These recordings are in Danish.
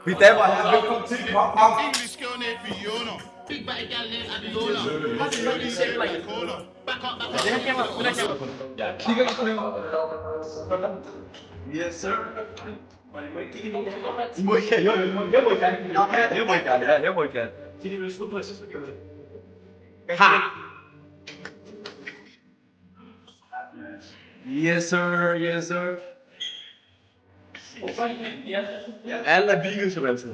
Mine damer og herrer, velkommen til Compound. English girl named Fiona. Big bad gal named Abiola. Back up. Kigger I på det? Yes, sir. I må ikke, jo, jeg må ikke gerne. Ha! Yes, sir, yes, sir. Alle er vegan, som altid.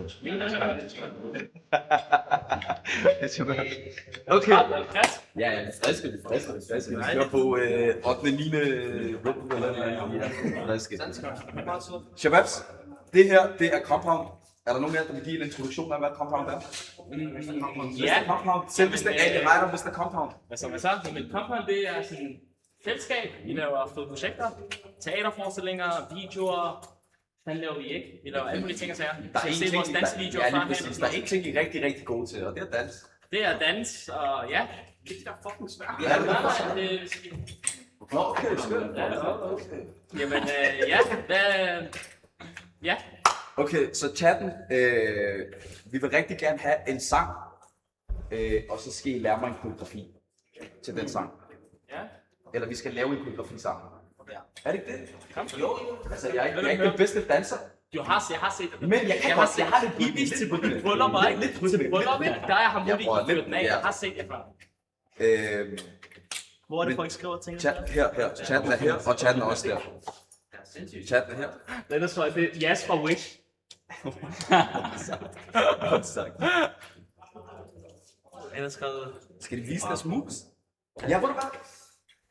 Okay. Ja, friske. Vi skal på 8. 9. Red Bull eller friske. Shababs, det her, det er Compound. Er der nogen af jer, der vil give en introduktion af, hvad Compound er? Ja. Compound. Selveste Ali Ryder, Mr. Compound. Hvad så? Men Compound, det er sådan et fællesskab. Vi laver fede projekter, teaterforestillinger, videoer. Hvad laver vi ikke? Vi laver alle mulige ting og sager. Der er Se vores dansvideoer fra præcis. Der er en ting, I er rigtig gode til, og det er dans. Det er dans, og ja, det er fucking svært. Ja, det er okay, skønt. Jamen, ja, ja. Okay, så chatten, vi vil rigtig gerne have en sang, og så skal I lære mig en koreografi til den sang. Ja. Eller vi skal lave en koreografi sammen. Er det ikke det? Kom. Jo. Altså, jeg er ikke den bedste danser. Jeg har set det. Men jeg har det Ibis til bryllup, ikke? Til bryllup, ikke? Der er ham muligt i den af. Jeg har set det før. Hvor er det, folk skriver ting? Her. Chatten er her, og chatten er også der. Chatten er her. Den er så det er Jas fra Wish. Godt sagt. Den er skrevet... Skal de vise deres moves? Ja, hvor du hvad?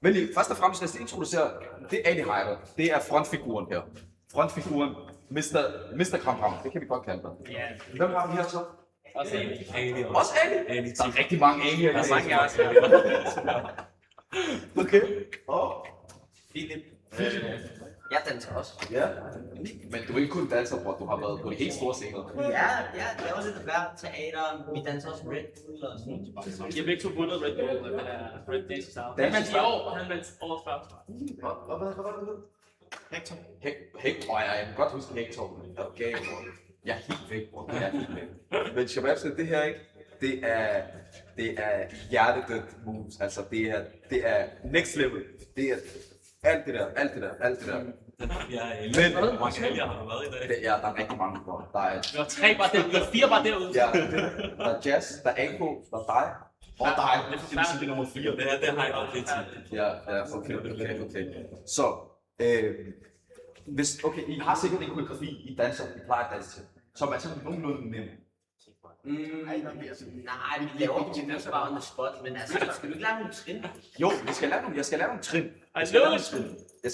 Men lige, først og fremmest, lad os introducere, det er Ali Ryder. Det er frontfiguren her. Frontfiguren, Mr. Compound, det kan vi godt kalde dig. Ja. Hvem har vi her så? Også Ali. Også Ali? Der er rigtig mange Ali her. Der er mange af os. Okay. Og Philip. Jeg danser også. ja, men du er ikke kun danser, bror. Du har været på de helt store scener. Ja, jeg laver lidt af hvert teater. Vi danser også Red Bull og sådan noget. Jeg har begge to vundet Red Bull, Red Dance Style. Dance Han Style. i år, han vandt året før. Hvad var det? Hector. Hector, jeg kan godt huske Hector. Okay, bror. Jeg er helt væk, bror. Jeg er helt væk. Men Shababs, det her ikke, det er hjertedødt moves. Altså, det er next level. Det er alt det der. Men hvor mange helger har du været i dag? Der er rigtig mange, bror. Der er Vi var 3 bare derude, vi var 4 bare derude. ja, der er Jazz, der er Anko, der er dig. Og dig. Det er forfærdeligt. Det er nummer 4. Det har jeg aldrig til. Ja, okay. Så, okay, I har sikkert en koreografi, I danser, I plejer at danse til, som er sådan nogenlunde nem. Nej, vi laver ikke til bare on the spot, men altså, skal du ikke lave nogle trin? Jo, jeg skal lære nogle trin. Jeg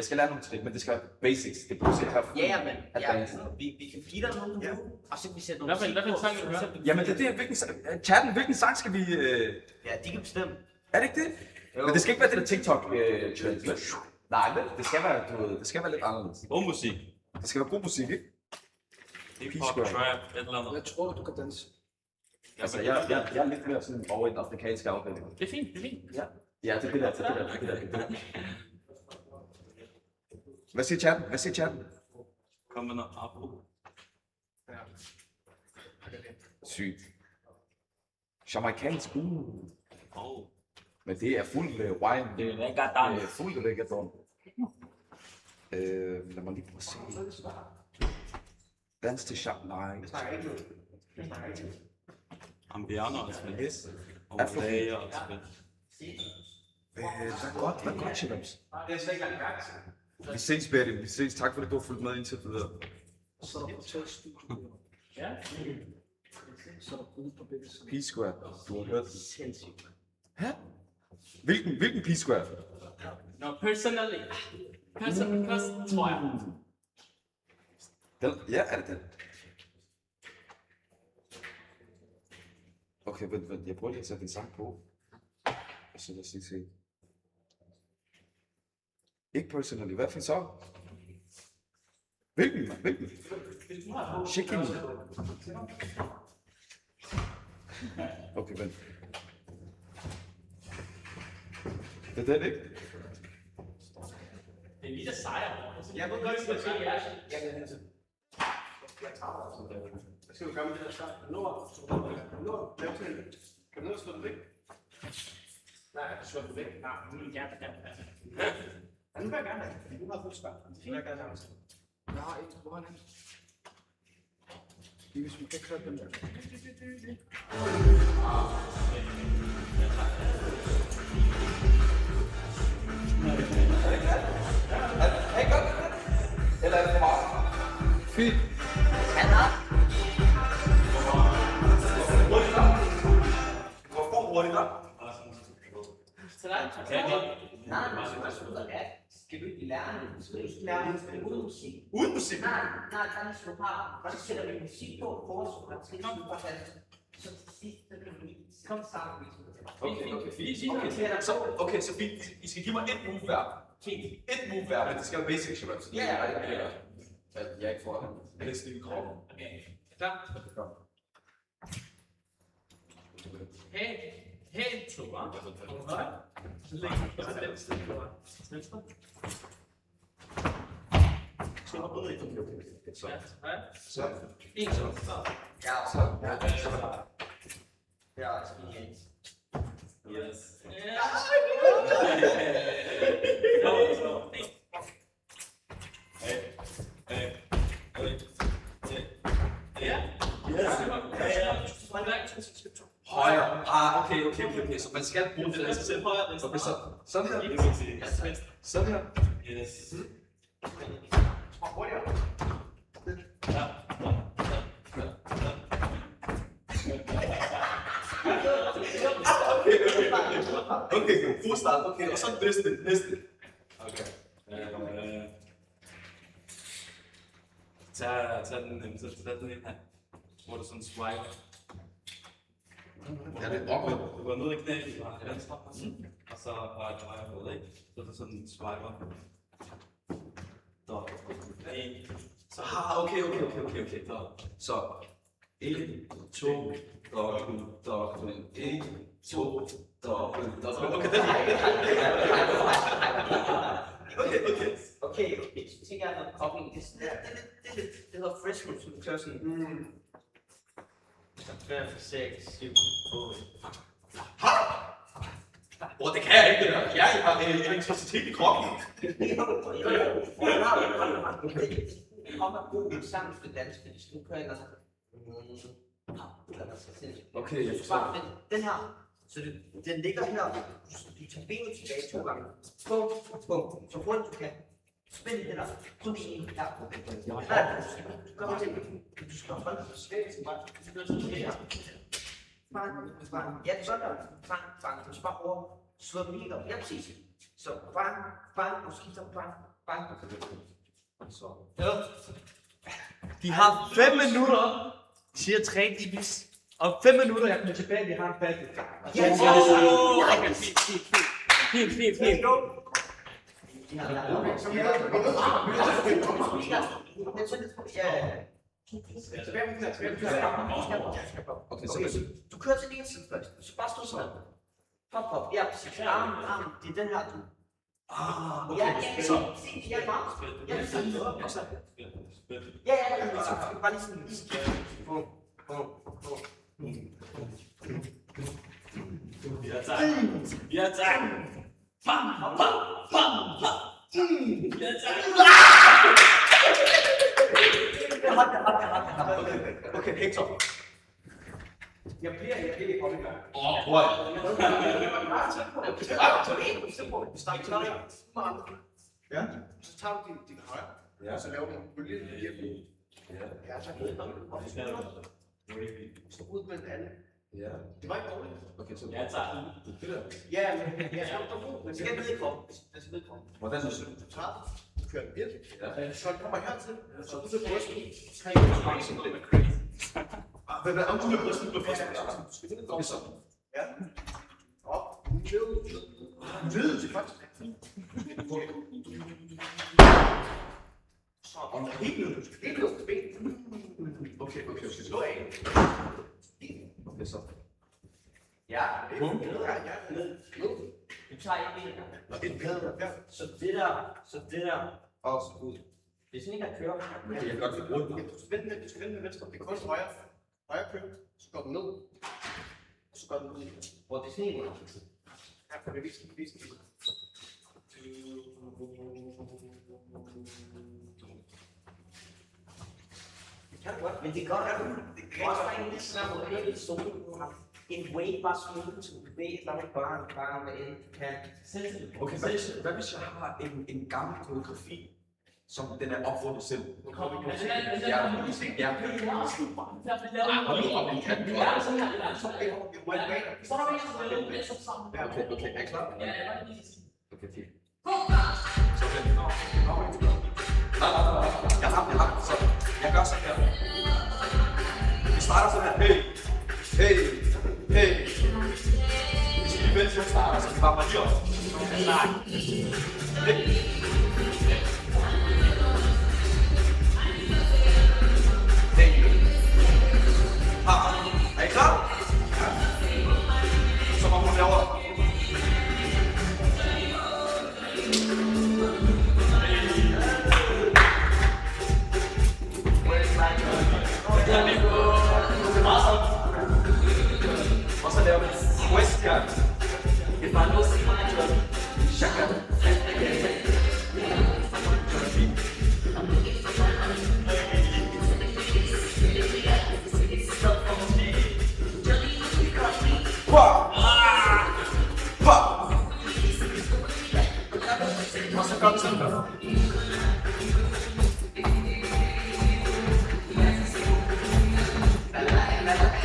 skal lære nogle trin, men det skal være basics. Det behøver ikke have Ja, men at danse. vi kan give dig nogle nu, og så kan vi sætte nogle Hvad for en sang vil du høre? Jamen det er det, hvilken sang skal vi... Ja, de kan bestemme. Er det ikke det? Men det skal ikke være det der TikTok-trend. Nej, det skal være, det skal være lidt anderledes. God musik. Det skal være god musik, ikke? Hip-hop, trap, et eller andet. Jeg tror, du kan danse. Altså, jeg er lidt mere sådan over i den afrikanske afdeling. Det er fint. Ja, det er det der. Hvad siger chatten? Kom med noget apro. Sygt. Jamaikansk, Oh. men det er fuld wine. Det er reggaeton. Fuld reggaeton. Lad mig lige prøve at se. Dans til Shop. Nej. Ambiano og spil. Yes. Og Ray og spil. Hvad godt, Shababs. Vi ses, Betty. Vi ses. Tak for det, du har fulgt med indtil videre. Så er der proteststudio. Ja. Så er der ude på begge sider. P-Square. Du har hørt det. Sindssygt. Hæ? Hvilken P-Square? No, personally, tror jeg. Ja, er det den? Okay, vent. Jeg prøver lige at sætte en sang på. Og så lad os lige se. Ikke personally. Hvad for så? Hvilken? Chicken. Okay, vent. Det er den, ikke? Det er lige der sejr. Jeg ved godt, hvad det er. Hvad skal du gøre med det der start? Kan du nå at lave sådan en? Kan du nå at slå det væk? Nej, slå det væk. Nej, nu vil jeg gerne. Ja, nu vil jeg gerne have det, fordi du har fået svar. Det vil jeg gerne have det. Nej, hvor er han? Det er hvis vi kan køre den der. Hey, godt. Eller er det for meget? Fint. Han har. Hvor hurtigt nok? Så langt. Nej, men spørgsmålet er, skal du ikke lære det? Skal du ikke lære det uden musik? Uden musik? Nej, der er ligesom har. Så sætter vi musik på, så skal vi bare have det. Så til sidst, så kan vi komme sammen. Okay, så fint. I skal give mig et move hver. Et move hver, men det skal være basic shot. Ja. Jeg ikke får den. Jeg er lidt stiv i kroppen. Klar? Hey, Tora. Alright. Så lægger vi bare den sted på venstre. Så op og så. Så. En så. Ja, Så. ja, så igen. Yes. Højre. Okay. Så man skal bruge det der. Selv højre, venstre. Okay, så. Sådan her. Venstre. Sådan her. Yes. Okay, god start. Okay, og så næste. Okay. Tag den nemmeste. Tag den ind her. Hvor du sådan swiper. Ja, det er opad. Du går ned i knæet fra venstre. Og så drejer du ikke? Så du sådan swiper. Der. Så okay. Så 1, 2, dobbelt, 1, 2, dobbelt. Okay, den Okay, så tænker jeg, at koblingen, det hedder fresh move, så du kører sådan, 5, 6, 7, 8. Det kan jeg ikke, det der. Jeg har elektricitet i kroppen. Det kommer god sammen med dansk, fordi du kører eller Okay, jeg forstår. Men den her, så den ligger her, du tager benet tilbage 2 gange. Bum, så hurtigt du kan. Spænd det der. Kun en her. Nej, du kommer til. Du skal holde dig forskelligt til mig. Du skal til det her. Bang. Ja, det er sådan der. Bang. Du skal bare over. Slå den helt op. Ja, præcis. Så bang. Og skifter bang. Så. De har 5 minutter, siger træn Ibis. Om 5 minutter, jeg kommer tilbage, vi har en battle. Okay, fint. Okay, så du kører til den ene side først, så bare stå sådan. Pop. Ja, præcis. Arm. Det er den her, du. Ja, så. Ja, bare. Ja, så. Ja, så bare lige sådan. Ja, tak. Bam. Ja, tak. Okay, Hector. Jeg bliver i Hollywood. Ja. Så tager du din højre, og så laver du en bølge igennem. Ja, så så ud med den anden. Ja. Det var ikke dårligt. Okay, så. Ja, tak. Det der. Ja, men jeg skal ikke bruge. Den skal ned i kroppen. Hvordan så? Du tager den, du kører den virkelig. Ja. Så den kommer hertil, så du til brysten. 3 Hvad om du vil bryste på først? Okay, så. Ja. Op, ned til først. Så, og helt ned til benet. Okay. Slå af. Okay, så. Ja, Ned. du tager ikke en. Og et bedre. Ja. Så det der. Og så ud. Det er sådan en, der kører. Jeg kan godt lide rundt. Du skal vende med venstre. Det er kun højre. Højre kører. Så går den ned. Og så går den ud. Hvor det er sådan en, Her kan vi vise. det kan du godt. Men det er godt, at du også bare en lidt snart ud af lidt sol. Du har en way bare smule til at bevæge, der ikke bare med en, du kan. Okay, hvad hvis jeg har en gammel koreografi, som den er opfundet selv? Okay, er I klar? Okay, fint. Så den. Nej. Jeg har. Så jeg gør sådan her. Vi starter sådan her. Hey. Vi skal lige vente til at starte, så vi bare marcherer op. Hey. Er I klar? Ja. Så må hun laver. Og så laver vi western. Det er bare noget signature. Shaka. Og så gør vi sådan her.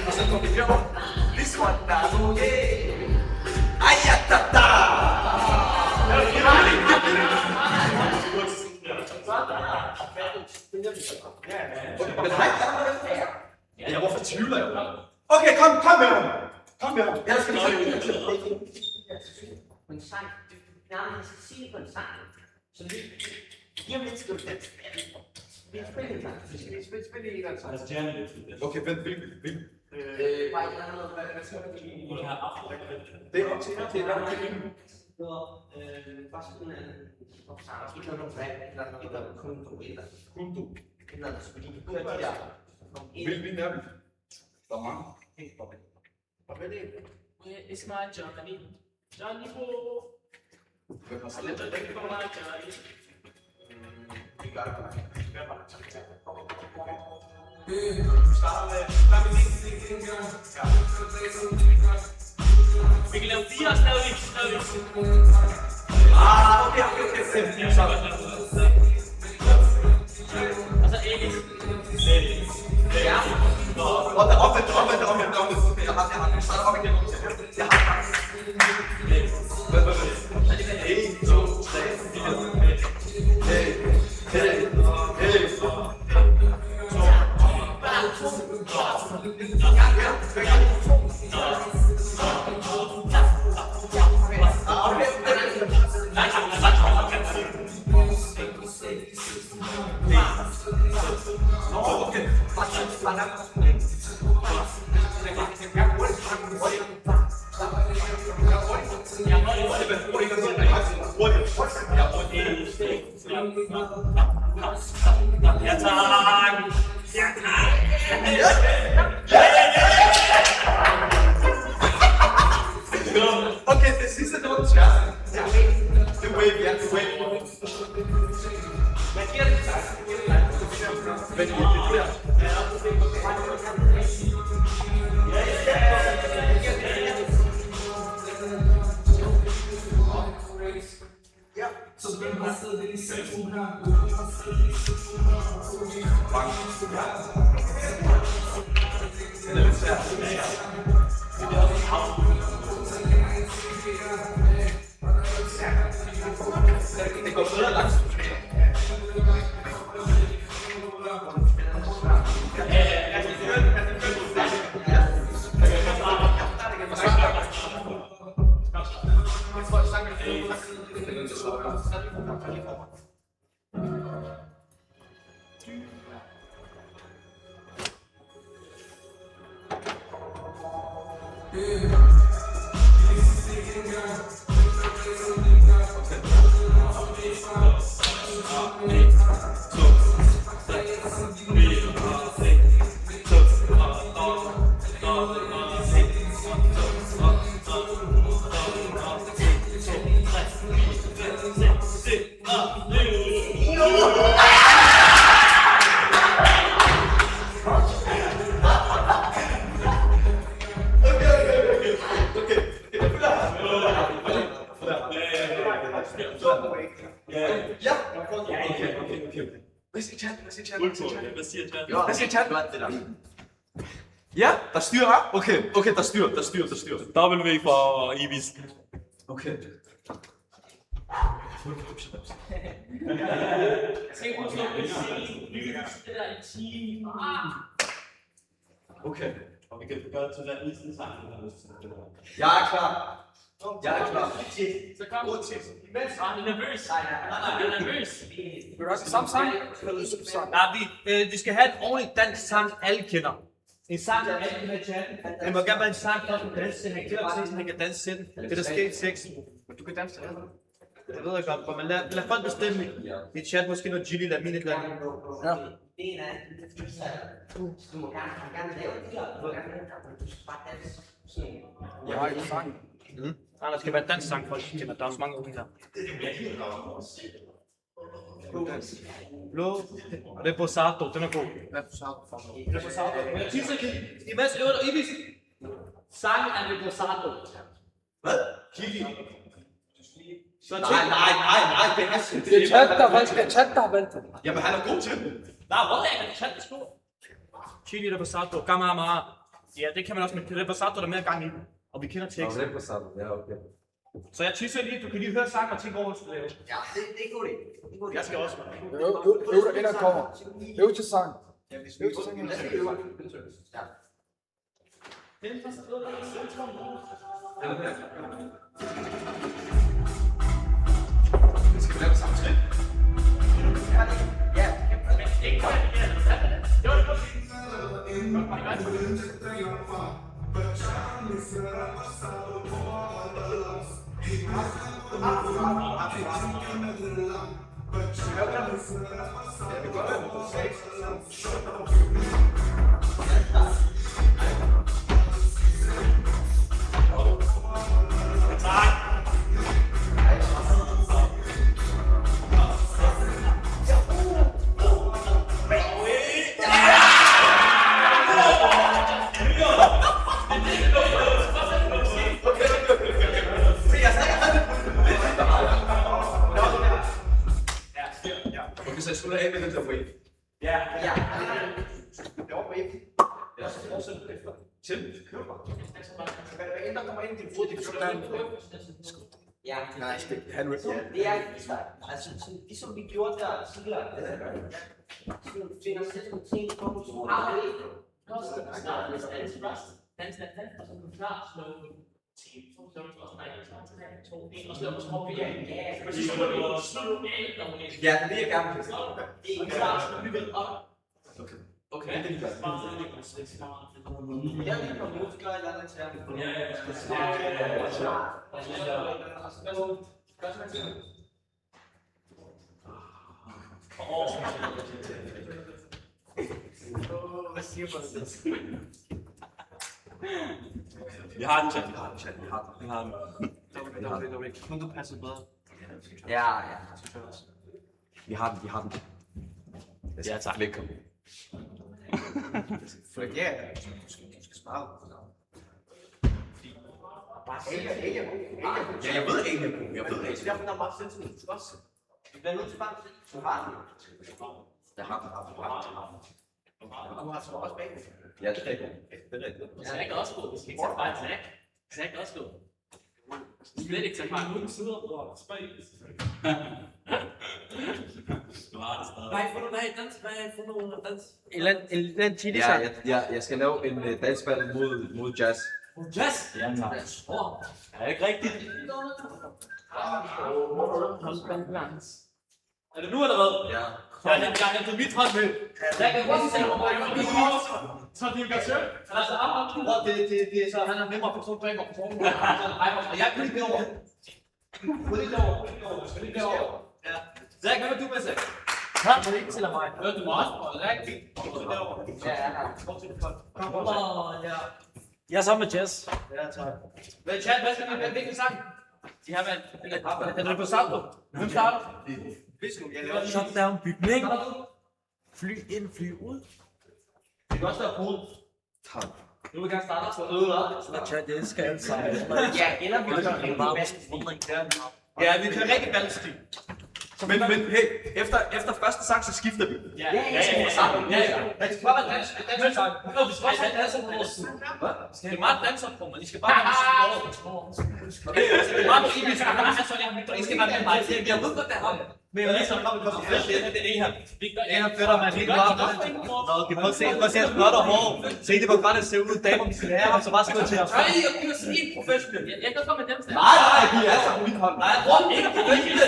Og så går vi herover. This one, Nazo, yeah! Ayatata! Men hej, ja, hvorfor tvivler jeg? Okay, kom med ham! Kom med ham! Jeg skal se. På en sang. Nej, jeg skal sige det på en sang. Så lige om lidt skal du danse. Vi spiller en sang. Vi skal spille en eller anden sang. Okay, vent, hvilken? Bare et eller andet, hvad skal vi lige? Det er op til jer, det er der til Bare sådan en popsang. Måske noget rap, eller kundu, eller kundu. Eller andet, så vi lige kan køre de der. Hvilken er vi? Der er mange. Where is my Johnny? Johnny Bo. Hvem har I slet never think for my Johnny. Vi gør det bare. Vi kan lave 4 stadig. Okay. Så. Og så ikke. Ja. Og der omvendt. Jeg har. Vi starter op igen. Jeg har. Vent. 1, 2, 3, 4. Hey. Ja, tak! Okay, det sidste, det var den sværeste. Det wave, ja, det wave. Man giver det tak. Men det er der. Ja, så skal man sidde lidt i centrum her. Mange. Det er lidt svært. Det går bedre langt. So Hvad siger chat? Hvad siger chat? Hvad siger chat? Hvad siger chat? Ja, der styrer, hva'? Okay, der styrer. W for Ibis. Okay. Se, hvor så vi ser det der i team. Okay. Og vi kan gøre det til den næste sang. Jeg er klar. Så kom. Han er nervøs. Han er nervøs. Vil du også samme sang? Nej, vi skal have en ordentlig dansk sang, alle kender. En sang, der alle kender i chatten. Det må gerne være en sang, der kan danse til. Han kender til, så han kan danse til den. Det er der sket 6. Men du kan danse til det. Det ved jeg godt, men lad folk bestemme i chat. Måske noget Gilly, lad min et eller andet. Ja. Du må gerne lave det her. Du må gerne lave det, men du skal bare danse. Jeg har ikke sang. Nej, der skal være en dansk sang, folk kender. Der er også mange unge her. Blå. Reposato, den er god. Hvad du sagde for mig? Reposato. 10 sekunder. Imens øver du Ibis. Sang er Reposato. Hvad? Så Nej, det er Hassan. Det er chat, der har valgt det. Jamen, han er god til det. Nej, hvor er det? Chat er stor. Chili Reposato, Gamma. Ja, det kan man også med Reposato, der er mere gang i. Og vi kender teksten. det er på sammen. Ja, okay. Så jeg tisser lige, du kan lige høre sangen og tænke over, hvad du skal lave. Ja, det er godt. Jeg skal også. Øv dig ind og kommer. Øv til sang. Øv til sang. Lad os lige øve. Ja. Skal vi lave samme trin? Ja, Ikke højt igen. Det var det godt. Okay, så jeg slutter af med den der wave. Ja. ja. Det var wave. Ja, så fortsætter du efter. Til. Kør bare. Hvad end der kommer ind i din fod, det kan Ja, nej, Henry. det er altså ligesom vi gjorde der tidligere. Så finder selv nogle ting på, som har det. Ja, det er det, jeg gerne vil. Okay, det er det, Jeg er lige på musikere eller andet til ham. Hvad siger man det? Vi har den chat. Vi har den. Men du passer bedre. Ja. Vi har den. Ja, tak. Velkommen. Ja, du skal spare. Ja, jeg ved ikke, jeg ved ikke. Derfor der er meget sindssygt. Du skal også. Du bliver nødt til bare at du har den. Jeg har den. Du har så også bag. Ja, det er rigtigt. Zack er også god. Vi skal ikke tage fejl Zack. Zack er også god. Slet ikke tage fejl. Nu sidder og spejler. Du har det stadig. Hvad for nogle dans? En eller anden chili-sang. Jeg skal lave en dansbattle mod jazz. Jazz! Ja, tak. Er det ikke rigtigt? Er det nu eller hvad? Ja. Jeg har hentet mit hånd med. Zack er også selv, hvor mange vi har. Så det er godt sødt. Han er så op. Det er så, han er nemmere for 2 drikker på formen. Jeg kan ikke derovre. Gå lige derovre. Ja. Zack, hvad vil du med, Zack? Han er ikke til mig. Du må også prøve. Zack, gå derovre. Ja. Jeg er sammen med Jess. Ja, tak. Hvad skal vi have? Hvilken sang? De har været... Er det på sammen? Hvem starter? Shutdown bygning. Fly ind, fly ud. Det kan også være Polen. Nu vil jeg gerne starte på øde op. Det skal sejle. Ja, eller vi kan Ja, vi kan rigtig valgstil. Men hey, efter første sang, så skifter vi. Ja. Ja. Det skal bare være dans. Det er meget danseopformer. I skal bare være musik. Det er meget musik. I skal være med mig. Jeg ved godt, det er ham. Men jeg så kommer vi på det her. Det er federe, man lige bare. prøv at se hans blot og hår. Se det, hvor godt det ser ud. Damer, vi skal lære ham, så bare skrive til ham. Nej, jeg bliver sige professionel. Jeg kan komme med dem. Nej, vi er så mit hold. Nej, jeg tror ikke professionel.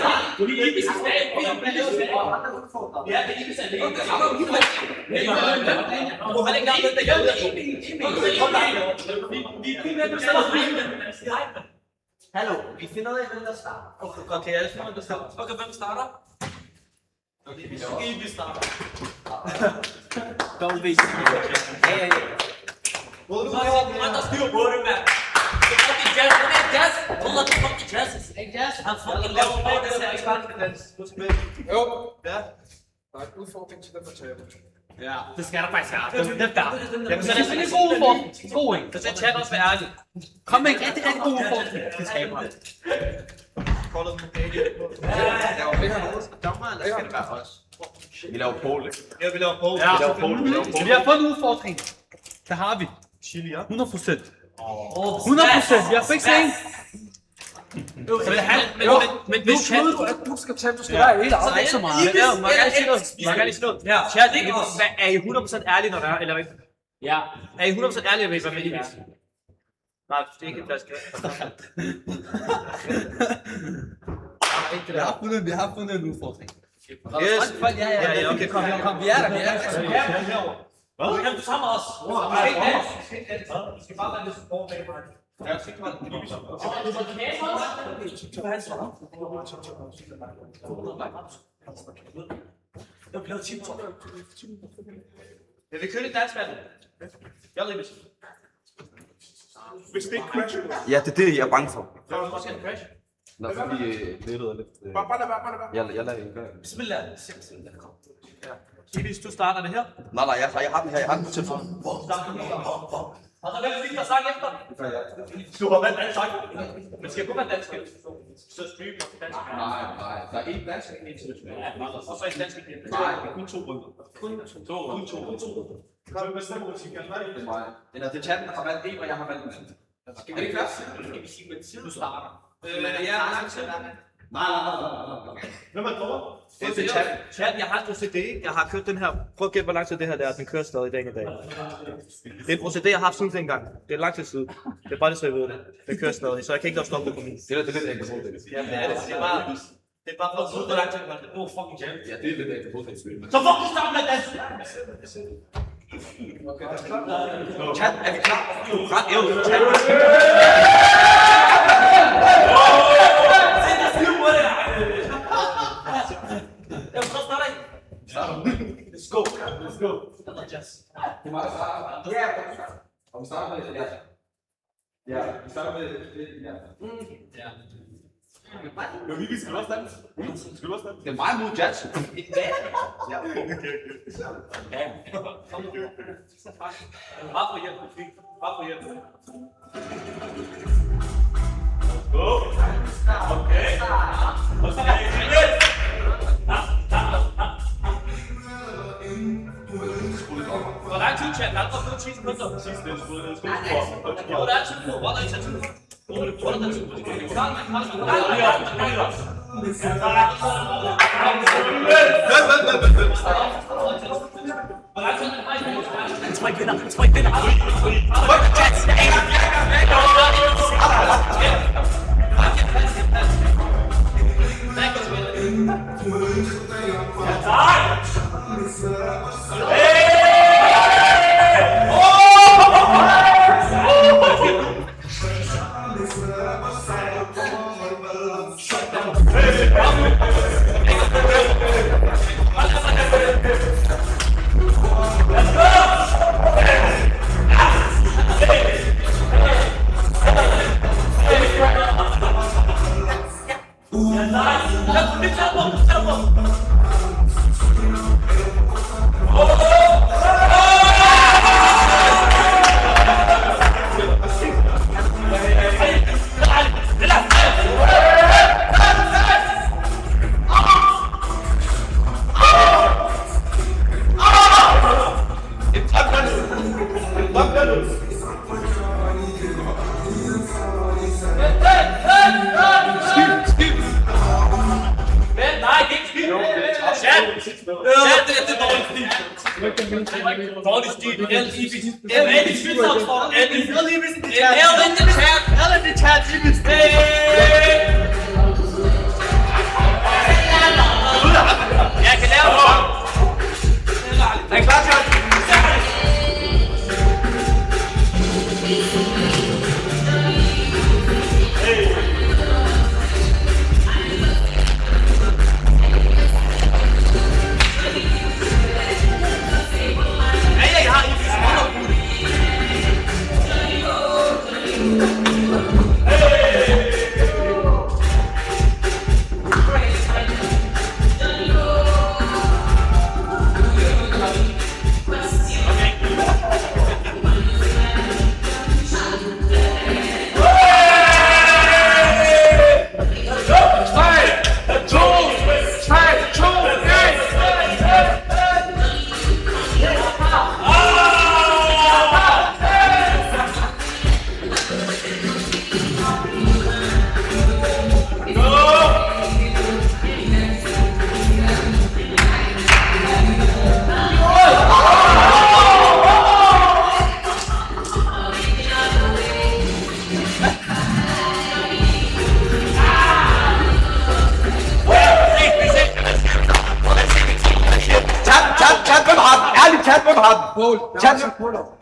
Vi er ikke stærke. Ja, det er ikke sandt. Det er ikke sandt. Hallo, vi finder ud af, hvem der starter. Okay, jeg finder det selv. Okay, hvem starter? Okay, vi starter. Don't be ja. Du har styr på det, mand. Det er fucking jazz. Det er jazz. Hold up, fucking jazz. Ikke jazz? Han fucking laver det. Det er ikke bare for dans. Jo. Ja. Der er en udfordring til den for taber. Ja. Det skal der faktisk være. Det er der. Jamen, Så det er sådan en god udfordring. God en. Så skal chat også være ærlig. Kom med en rigtig god udfordring. Det taber. Koldet med Daniel. Der var flere noget. Dommeren, der skal det være os. Vi laver pole. Ja, vi laver på. Ja. Vi laver pole. Vi har fået en udfordring. Det har vi. Chili, ja. 100%. 100%. Vi har fikset en. Men Nu ved du, at du skal tabe. Du skal være helt så afsat. så meget. Ja, man kan ikke sige noget. Man kan ikke sige noget. Ja. Chat, er I 100% ærlige, når der er, eller hvad? Ja. Er I 100% ærlige, eller hvad? Nej, det er ikke en flaske. Vi har fundet en udfordring. Yes. Ja, okay, kom. Vi er der. Hvad? Kan du sammen os? Vi skal bare være lidt support bag mig. Ja, så kan man lyse. Jeg vil køle et dansmand. Jeg er lidt. Hvis det ikke crasher. Ja, det er det, jeg er bange for. Så er det måske en crash. Nå, fordi nettet er lidt... Bare lad være. Jeg lader det gøre. Bismillah. Ibis, du starter det her. Nej, jeg har den her. Jeg har den på telefonen. Og så hvem fik der sang efter? Du har valgt dansk sang. Men skal kun være dansk. Så stream på dansk. Nej. Der er en dansk og en international. Og så en dansk igen. Nej, kun to rykker. Kun to. Kan du bestemme musikken? det er mig. Eller det er chatten, der har valgt en, og jeg har valgt en anden. Er det ikke klart? Skal vi sige med tid? Du starter. Ja, lang tid. Nej. Hvem er dommer? Det er chatten. Chat, jeg har en OCD. Jeg har kørt den her. Prøv at gætte, hvor lang tid det her er. Den kører stadig i dag i dag. Det er en OCD, jeg har haft siden dengang. Det er lang tid siden. Det er bare det, så jeg ved det. Det kører stadig, så jeg kan ikke stoppe det på min. Det er lidt enkelt på det. Ja, det er det. Det er bare for at vide, hvor lang tid det er. Oh, fucking jam. Ja, det er lidt enkelt på det. Så fucking stop med dans! Chat, er vi klar? Ret ævlet. Chat. Let's go. Det er mig, der starter. Ja, og vi starter med det. Ja, vi starter med det. Ja. Jo, vi skal også danse. Skal du også danse? Det er mig mod jazz. Ja. Bare for hjælp. Bare for hjælp. Hvor lang tid, chat? Der er kun 10 sekunder. Hvor er tid på? Hvor er tid på? Hvor er tid Dårlig stil. Elvis Svitser. Elvis Jeg kan lave det. Er I klar, John?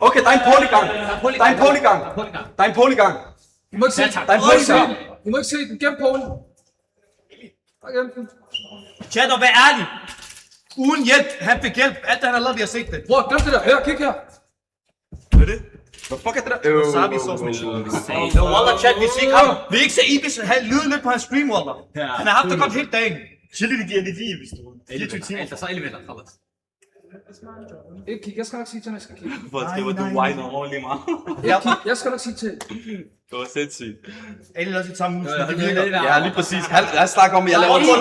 Okay, der er en pål i gang. Der er en pål i gang. Der er en pål i gang. I må ikke se den. Der er en pål i gang. I må ikke se den. Gem Polen. Chat, og vær ærlig. Uden hjælp. Han fik hjælp. Alt det, han har lavet, vi har set det. Bror, glem det der. Her, kig her. Hvad er det? Hvad fuck er det der? Wasabi sauce med chili. No, Wallah, chat, vi ser ikke ham. Vi ikke se Ibis lyde lidt på hans stream, Wallah. Han har haft det godt hele dagen. Chili, det giver energi, hvis du... 24 timer. Så elevator, Khalas. Ikke kig. Jeg skal nok sige til, at jeg skal kigge. Hvorfor skriver du whiner ordentlig meget? Ikke kig. Jeg skal nok sige til. Det var sindssygt. Alle lader sit samme mus, men det virker. Ja, lige præcis. Jeg snakker om, at jeg laver en Der er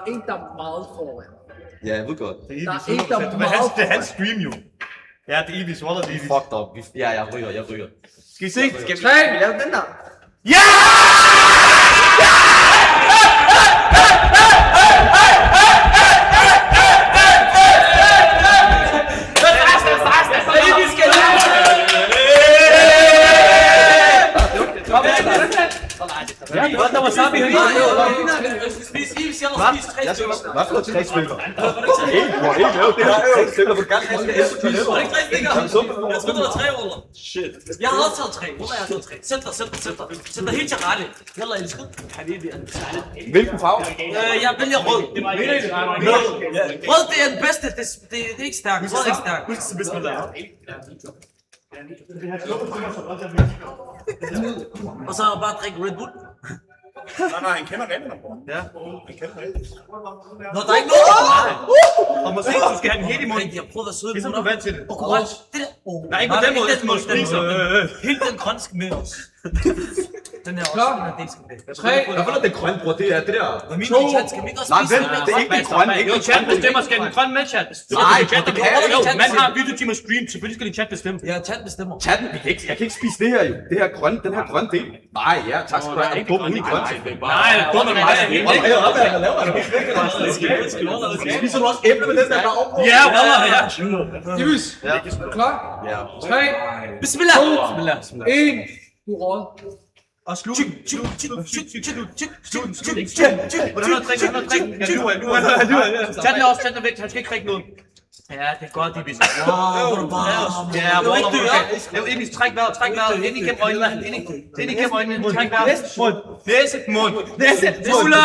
en, der er meget foran. Ja, jeg ved godt. Det er hans stream, jo. Ja, det er Ibis, Wallah, det er Ibis. Fucked up. Ja, jeg ryger. Skal I se? Vi laver den der. Ja! Hvad der var Wasabi her? Spis Ibis, jeg har spist 3 stykker. Hvad for 3 stykker? Ikke lave det her. 3 stykker på gang. Var det ikke 3 stykker? Jeg troede, det var 3 ruller. Shit. Jeg har også taget 3. Ruller, jeg har taget 3. Sæt dig helt til rette. Yalla, elsker. Hvilken farve? Jeg vælger rød. Rød, det er den bedste. Det er ikke stærkt. Rød er ikke stærkt. Og så bare drikke Red Bull. Nej, han kender reglerne, bror. Ja. Han kender reglerne. Nå, der er ikke noget. Og måske du skal have den helt i munden. Jeg prøvede at søde Ligesom du er vant til det. Orange. Det der. Nej, ikke på den måde. Den måde spiser. Helt den grønne skal med os. Den er også Klar. en del skal med. 3, Hvad er det grønne, bror? Det er det der. Og min chat skal vi ikke også Nej, spise. vent. Det er ikke det grønne. Ikke Jo, det chat grønne. bestemmer. Skal den grønne med, chat? Nej, det kan jeg ikke. Jo, man har videotimer stream. Selvfølgelig skal din chat bestemme. Ja, chat bestemmer. Chatten, jeg kan ikke spise det her jo. Det her grønne, den her grønne del. Nej, ja, tak skal du have. Ikke grønne, grønne. Nej, det er mig. Spiser du også æble med den der derovre? Ja, Wallah, ja. Ibis. Klar? Ja. 3, Bismillah. 1. Du råd. Og slut. Chatten er også chatten er væk. Han skal ikke drikke noget. Ja, det er godt, Ibis. Wow, hvor er du varm. Ja, Wallah, Ibis, træk vejret. Ind igennem øjnene. Ind igennem øjnene. Træk vejret. Næse, mund. Ulla,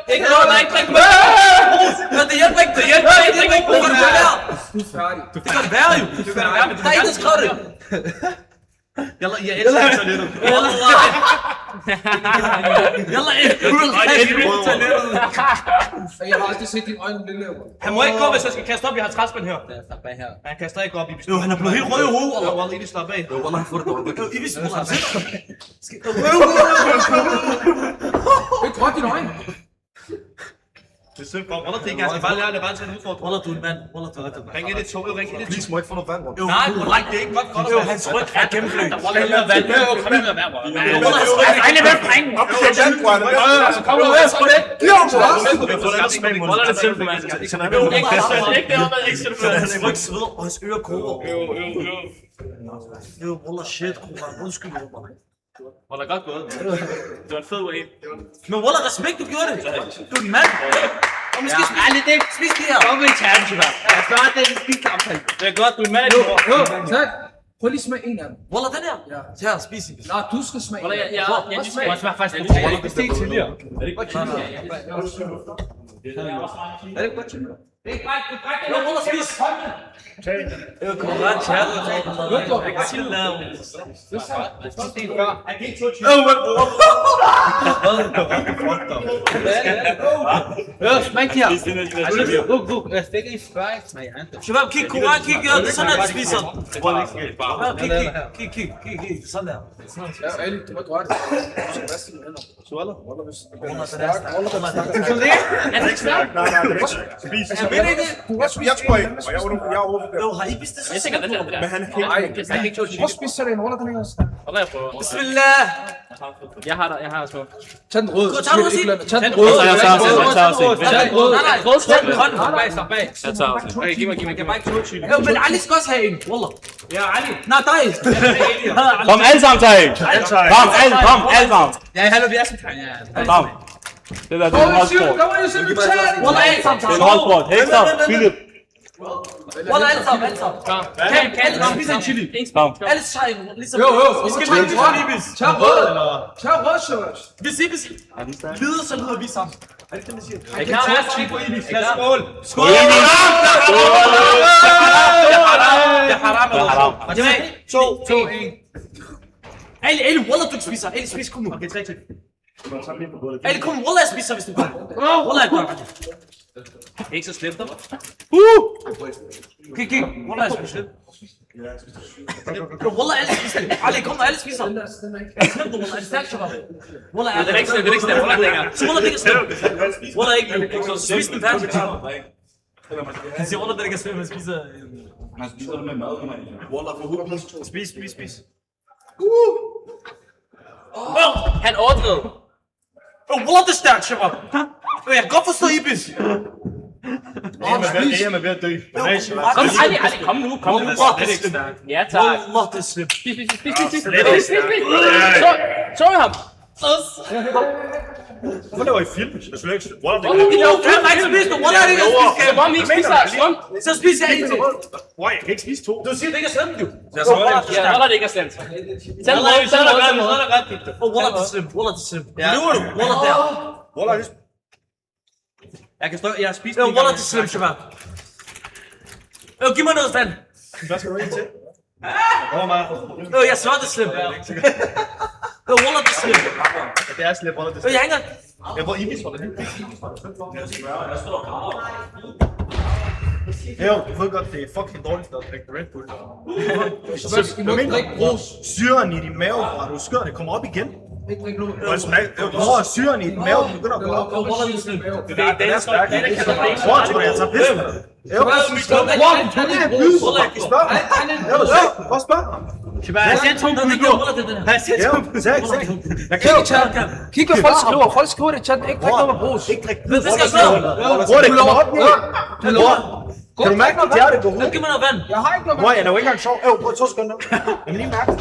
ikke noget, der ikke drikker med. Det hjælper ikke. Du er færdig. Det gør det værre, jo. Der er ikke, der skrev det. يلا يا إلسا والله يلا Jeg har aldrig set dine øjne lille. Han må ikke gå, hvis jeg skal kaste op. Jeg har træspand her. Han kaster ikke op, Ibis. Han er blevet helt rød i hovedet. Wallah, Ibis, slap af. Wallah, han får det dårligt. Ibis, Wallah, Det er gråt dine øjne. det er synd for ham. Wallah, det er ikke. Jeg skal bare lære det bare til en udfordring. Wallah, du er en mand. Wallah, du er en mand. Ring 112, ring 112. Please, må jeg ikke få noget vand, bror? Nej, Wallah, det er ikke godt for dig. Hans ryg er gennemblødt. Wallah, han lader vand. Kom ind med vand, Wallah, hans ryg er gennemblødt. Kom nu, jeg tror det ikke. Wallah, det er simpelthen, mand. Ikke det op, ikke simpelthen. Hans ryg sveder, og hans ører koger. Jo, Wallah, shit, Wallah. Undskyld, Wallah. Wallah, godt gået. Det var en fed way. Men Wallah, respekt, du gjorde det. Du er en mand. Og måske spis det her. Kom ind til ham, Shabab. Det er godt, du er en mand. Jo, tak. Prøv lige at smage en af dem. Wallah, den her? Ja. Her, spis i. Nej, du skal smage. Wallah, jeg smager faktisk lidt. Det er ikke tidligere. Er det godt chili? Er det godt chili? Jo, Wallah, spis. Jeg kommer ret til her. Jeg kan sige lav. Smag de her. Shabab, kig, Koran, kig. Det er sådan her, du spiser. Kig. Sådan der. Ja, Ali, du må drøje det. Du skal vaske dine hænder. Wallah, Er det ikke stærkt? Jeg tror ikke. Jeg er over. har I vist det så? Jeg tænker, det er Men han er helt... Prøv at spise sådan en roller, den her. Wallah, jeg prøver. Bismillah. Jeg har små. Tag den røde. Tag den røde. Tag den røde. Tag den røde. Nej, tag den grønne. Slap bag. Jeg tager også. Okay, giv mig. Men Ali skal også have en. Wallah. Ja, Ali. Nej, dig. Kom alle sammen, tag en. Kom, alle sammen. Ja, hallo, vi er sådan. Kom. Det der, det er en holdsport. Wallah, alle sammen. Det er en holdsport. Hector, Philip. Wallah, alle sammen. Alle spiser en chili. Kom. Alle tager ligesom... Jo. Vi skal lige til Ibis. Tag rød. Tag rød, Sjørs. Hvis Ibis lider, så lider vi sammen. Er det det, man siger? Jeg kan også chili på Ibis. Lad os skål. Skål! Det er haram. Og det er 2, 1. Ali, Wallah, du ikke spiser. Ali, spis, kom nu. Okay, 3. Ali, kom, Wallah, jeg spiser, hvis du kommer. Wallah, jeg gør det. Ikke så slemt, dog. Kig. Wallah, jeg spiser. Wallah, alle spiser. Ali, kom, alle spiser. Slemt, Wallah, er det stærkt, Shabab? Wallah, Det er ikke slemt, Wallah, længere. Så Wallah, det ikke er slemt. Wallah, ikke nu. Så spis den færdig. Han siger, Wallah, det ikke er slemt, man spiser... Han spiser det med mad. Wallah, for 100%. Spis. Han overdrev. Wallah, det er stærkt, Shabab. Jeg kan godt forstå Ibis. Jeg er ved at dø. Kom, Ali, kom nu. Ja, tak. Wallah, det er slemt. Spis. Så ham. Hvorfor laver I film? Jeg synes ikke... Wallah, det Vi laver film, jeg ikke spise, du. Wallah, det ikke er spise. Som om I ikke spiser. Så spiser jeg en til. Wow, jeg kan ikke spise 2. Du siger, det ikke er slemt, jo. Ja, Wallah, det ikke er slemt. Tag den røde. Wallah, det er slemt. Wallah, det er slemt. Lyver du? Wallah, der. Wallah, det Jeg kan stå, jeg har spist. Wallah, det er slemt, Shabab. Giv mig noget vand. Hvad skal du ind til? Hvor meget? Jeg svær, det er slemt. Wallah, det er slemt. Det er slemt, Wallah, det er Jeg hænger. Jeg får Ibis for det. Jo, du ved godt, det er fucking dårligt at drikke Red Bull. I må ikke drikke brus. Syren i din mave, og du skør, det kommer op igen. Ikke drikke nu. Du har syren i din mave, du begynder at gå op. Wallah, det er slemt. Det er stærkt. Hvor tror jeg, jeg tager pisse med dig? Jo, Prøv at spørge ham. Jeg ser 2 minutter. Jeg ser 2 minutter. Kig, hvad folk skriver. Folk skriver det i chatten. Ikke drikke noget med brus. Ikke drikke Hvad skal jeg gøre? Bror, det kommer op nu. Kan du mærke, at hjertet går ud? Giv mig noget vand. Jeg har ikke noget Bror, jeg er jo ikke engang sjov. Prøv 2 sekunder. Jeg vil lige mærke det.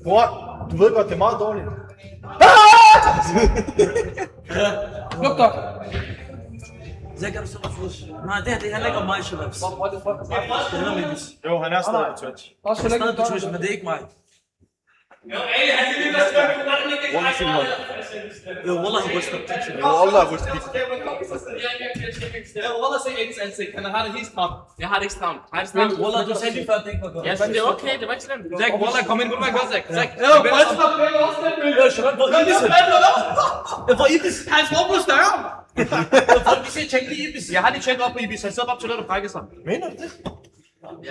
Bror, du ved godt, det er meget dårligt. Luk dig. Jeg kan du så fus. Nej, det handler ikke om mig, Shabab. Det handler om Ibis. Jo, han er stadig på Twitch. Også Jeg er stadig på Twitch, men det er ikke mig. Ali, han kan lige være skønt. Wallah, han ryster. Wallah, ryster. Wallah, se Alis ansigt. Han har det helt stramt. Jeg har det ikke stramt. Har jeg det stramt? Wallah, du sagde lige før, det ikke var godt. Jeg synes, det er okay. Det var ikke slemt. Zack, Wallah, kom ind. Vil du være godt, Zack? Zack. Hvor Ibis? Hans mor blev større. Folk vil se, tjek lige Ibis. Jeg har lige tjekket op på Ibis. Han sidder op til noget, der brækker sig. Mener du det?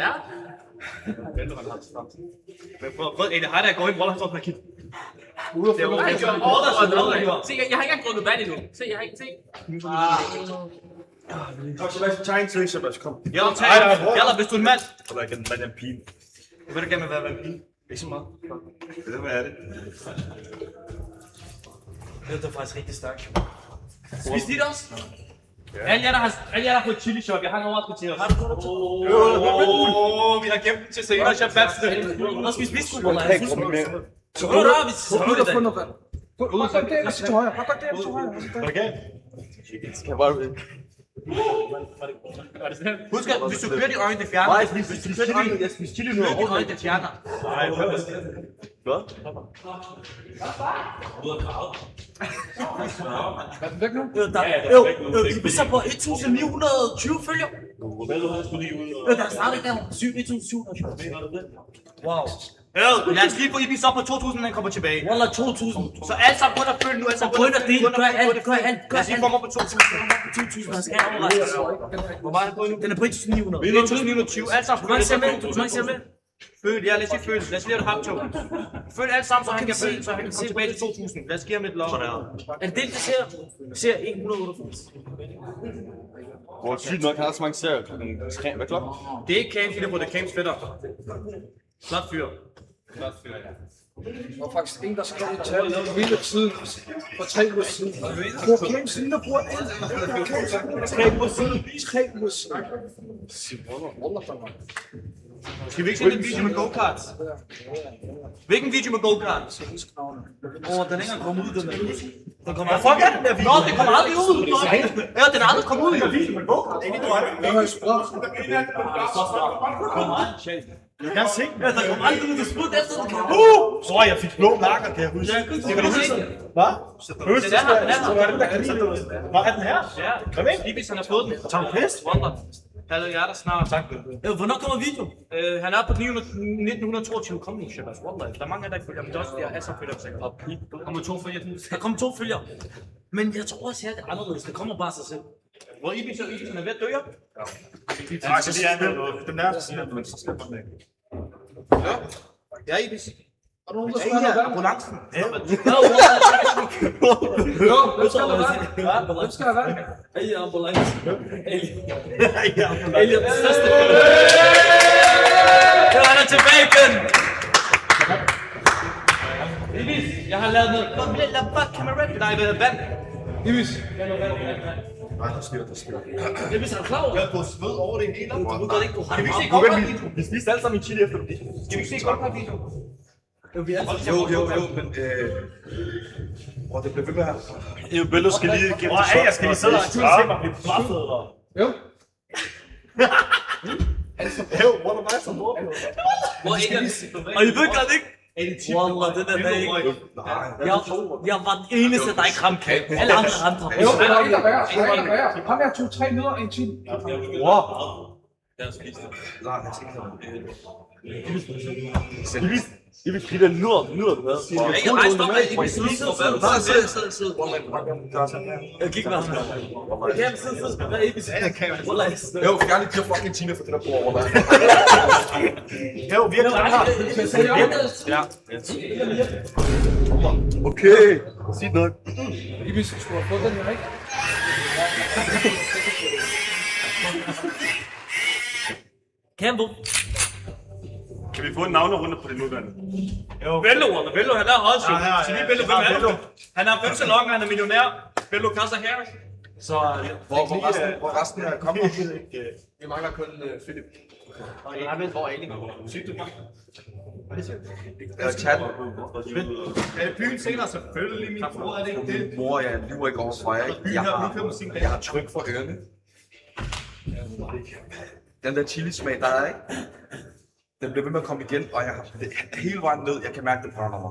Ja. Men prøv, Ali, har det at gå ind. Wallah, han står på kigge. Se, jeg har ikke engang drukket vand endnu. Se, jeg har ikke set. Tag en til, Sebastian. Kom. Jalla, hvis du er en mand. Jeg vil gerne med en pige. Jeg vil gerne være en pige. Ikke så meget. Hvad er det? Det er faktisk rigtig stærkt. Spis dit også? Alle jer, der har fået chili shot, jeg har en overraskelse til os. Har du fået det? Vi har gemt den til senere, Shabbat. Nå skal vi spise sgu, Wallah. Så går du op, vi skal det i dag. Jeg skal til højre. Bare godt der, til højre. Er det galt? Skal jeg bare ud? Husk at, hvis du kører de øjne, det fjerner. Nej, hvis du kører de øjne, jeg spiser chili nu. Kører de øjne, det fjerner. Nej, hvad? Er den væk nu? I besøger på 1920 følger. Der er stadig der 1720. Wow. Lad os lige få Ibis op på 2000, han kommer tilbage. Wallah, 2000. Så alt sammen kun at følge nu. Gør alt. Lad os lige få op på 2000. 2000, han skal overraskes. Hvor meget er det på nu? Den er på 1900. 1920, alt sammen. Hvor mange ser med? Følg, ja, lad os lige følge. Lad os lige have et haptog. Følg alt sammen, så han kan komme tilbage til 2000. Lad os give ham lidt lov. Er det det, du ser 188? Hvor sygt nok, han har så mange serier. Hvad klokken? Det er ikke Camps, det er på The Camps fætter. Flot fyr. Der var faktisk en, der skrev et tal hele tiden for 3 uger siden. Hvor Camps lige der bruger alt. 3 uger siden. 3 uger siden. Skal vi ikke sende en video med go-karts? Hvilken video med go-karts? Den er ikke engang kommet ud, den der. Hvad fuck er den der video? Nå, det kommer aldrig ud! Ja, den er aldrig kommet ud i den video med go-karts. Jeg har spurgt. Jeg kan se. Ja, der kommer aldrig ud, du spurgte efter den kan. Tror jeg fik blå mærker, kan jeg huske. Det kan du se. Hvad? Den er her. Hvad er den her? Ja, kom ind. Ibis, han har fået den. Tager du pæst? Wonder. Hallo, jeg er der snart. Tak. Hvornår kommer videoen? Han er på 1922. Kom nu, Shabazz. Wallah. Der er mange af der ikke følger, men det er også det, jeg har så følger sikkert. Der kommer 2 følger. Der kommer 2 følger. Men jeg tror også, at det er anderledes. Det kommer bare sig selv. Hvor Ibis og Ibis er ved at dø, ja? Nej, så det er noget. Den nærmeste siden, men så slipper den ikke. Ja, Ibis. Er du nogen, der skal have noget ambulancen. Jo, hvem skal have vand? Hvem skal have vand? Ali er ambulance. Ali er den største. Ja, han er tilbage igen. Ibis, jeg har lavet noget. Lad bare kameraet. Nej, hvad er vand? Ibis. Nej, der styrer. Ibis, er du klar over? Jeg har fået sved over det hele. Du gør det ikke, du har Skal vi det. ikke se godt? Vi spiste alle sammen en chili efter det. Skal vi ikke se godt video? Jo, men det bliver ved med her. Bello skal lige give det shot. Jeg skal lige sidde og se mig blive straffet, eller? Jo. Jo, hvor er der mig som mor? Hvor ikke? Og I ved godt ikke? Wallah, den er dag. Jeg var den eneste, der ikke ramte Camp. Alle andre ramte ham. Jo, det er ikke der værre. Kom her, 2, 3 nødder, en chili. Wow. I vil give det nødder, du ved. Ikke rejse op med, I vil sidde. Sid. Jeg gik med ham. Jeg kan sidde. Hvad er Ibis? Wallah. Jo, vi gerne lige køre fucking Tina for det der bord over der. Jo, virkelig. Ja. Okay. Sig noget. Ibis, du skulle have fået den her, ikke? Campbell. Kan vi få en navnerunde på det nuværende? Bello, han er også jo. Bello, hvem er du? Han har 5 salonger, han er millionær. Bello koster her. Så Hvor resten er kommet. Vi mangler kun Philip. Hvor er Ali? er det byen senere selvfølgelig, min bror, er det ikke det? Mor, jeg lyver ikke over for jer. Jeg har tryk for ørerne. Den der chilismag, der er ikke. Den bliver ved med at komme igen, og jeg har det hele vejen ned. Jeg kan mærke, det brænder mig.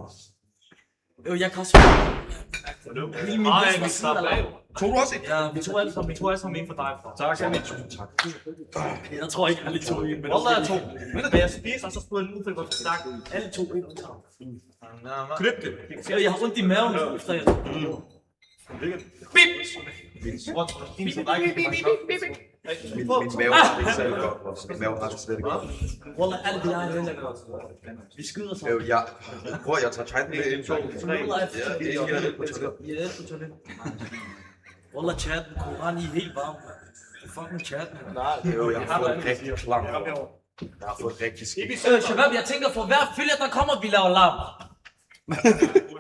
Jeg kan også... Hele min Nej, lyst vi var slapper sådan, af. Tog du også en? Ja, vi tog alle sammen en for dig. Tak, Sammy. Tak. Jeg tror ikke, alle tog en, men... Wallah, jeg tog. Men jeg spiser, og så spurgte jeg ud, for det var for stærkt. Alle tog en undtagen. Klip det. Jeg har ondt i maven, efter jeg... Bip! Min mave har det ikke særlig godt, bror. Min mave har det slet ikke godt. Wallah, alt det, jeg har heller godt. Vi skyder så. Bror, jeg tager chatten med ind. Ja, på toilet. Wallah, chatten, Koran, I er helt varm. Fucking chatten. Jeg har fået rigtig klam. Jeg har fået rigtig skidt. Shabab, jeg tænker, for hver følge, der kommer, vi laver larm.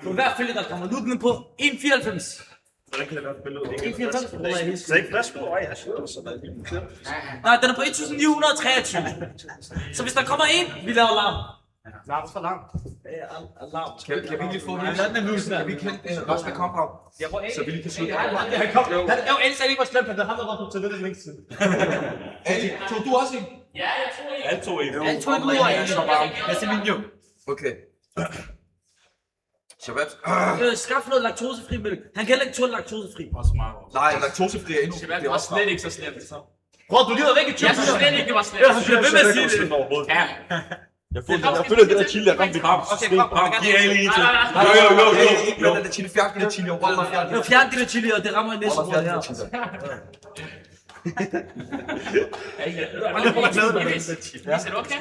For hver følge, der kommer. Nu er den på 1,94. Hvordan kan det være et billede? 1,94, Wallah, jeg hilser. Så ikke frisk ud? Ej, jeg synes, så Nej, den er på 1923. Så hvis der kommer en, vi laver larm. larm for langt. Alarm. Kan vi ikke lige få vi kende resten af compound? Jeg får Så vi lige kan slutte. Han kom. Jo, ellers er det ikke var slemt, han havde været på toilettet længst tid. Ali, tog du også en? Ja, jeg tror ikke. Alt tog en. Jeg tror ikke, Jeg er så varm. Jeg ser min jo. Okay. Shabab. Skaf noget laktosefri mælk. Han kan heller ikke tåle laktosefri. Nej, laktosefri er endnu. Det var slet ikke så slemt. Prøv, du lige var væk i 20 Jeg synes slet ikke, det var slemt. Han bliver ved med at sige det. Ja. Jeg føler det der chili, der kom i ham. Okay, kom. Giv Ali lige til. Jo. Den der chili, fjern den der chili. Jeg fjerner det der chili, og det rammer i næste ord her. Er du okay?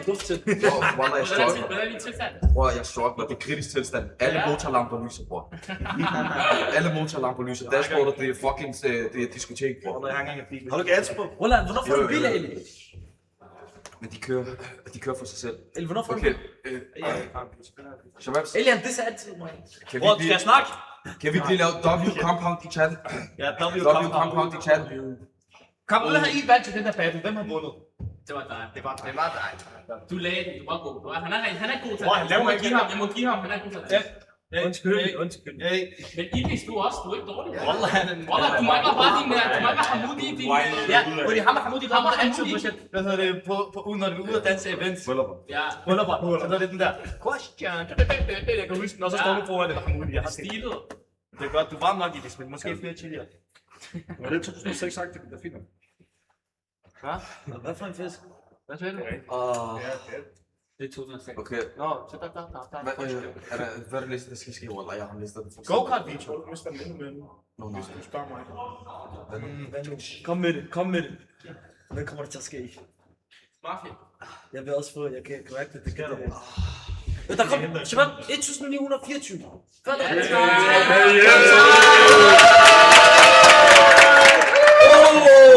Wallah, jeg struggler. Hvordan er din tilstand? Bror, jeg struggler. Det er kritisk tilstand. Alle motorlamper lyser, bror. Alle motorlamper lyser. Dashboardet, det er fucking det er diskotek, bror. Har du gas på? Roland, hvornår får du bil, Eli? Men de kører for sig selv. Eller hvornår får du Okay. bil? Shababs, Eli, han disser altid mig. kan Prøv, vi skal jeg snakke? lige lave W-compound i chatten? Ja, W-compound i chatten. Kom ud her, I vandt til den der battle. Hvem har vundet? Det var dig. Det var dig. Du lagde den. Du var god. Han er god til Prøv, det. han laver ikke det her. Jeg må give ham. Han er god til det. Undskyld. Men Ibis, du er også. Du er ikke dårlig. Wallah, han er Wallah, du mangler bare din der. Du mangler Hamoudi i din. Ja, fordi ham og Hamoudi rammer altid Hamoudi. på shit. Hvad hedder det? Når vi er ude og danse events. Ja. Bryllupper. Så er det den der. Question. Jeg kan huske den, og så står du foran det. Hamoudi, jeg har set. Stilet. Det er godt, du var nok i det, men måske flere chilier. Men det er 2006 sagt, det er fint. Hvad for en fisk? Hvad sagde du? Det er 2006. Okay. Nå, så der. Hvad er det næste, der skal ske, Wallah? Jeg har mistet den fuldstændig. Go-kart-video. Du mister den endnu mere nu. Hvis du spørger mig. Kom med det. Hvad kommer der til at ske? Mafia. Jeg vil også få, jeg kan korrekte det. Der kom, Shabab, 1924. Før der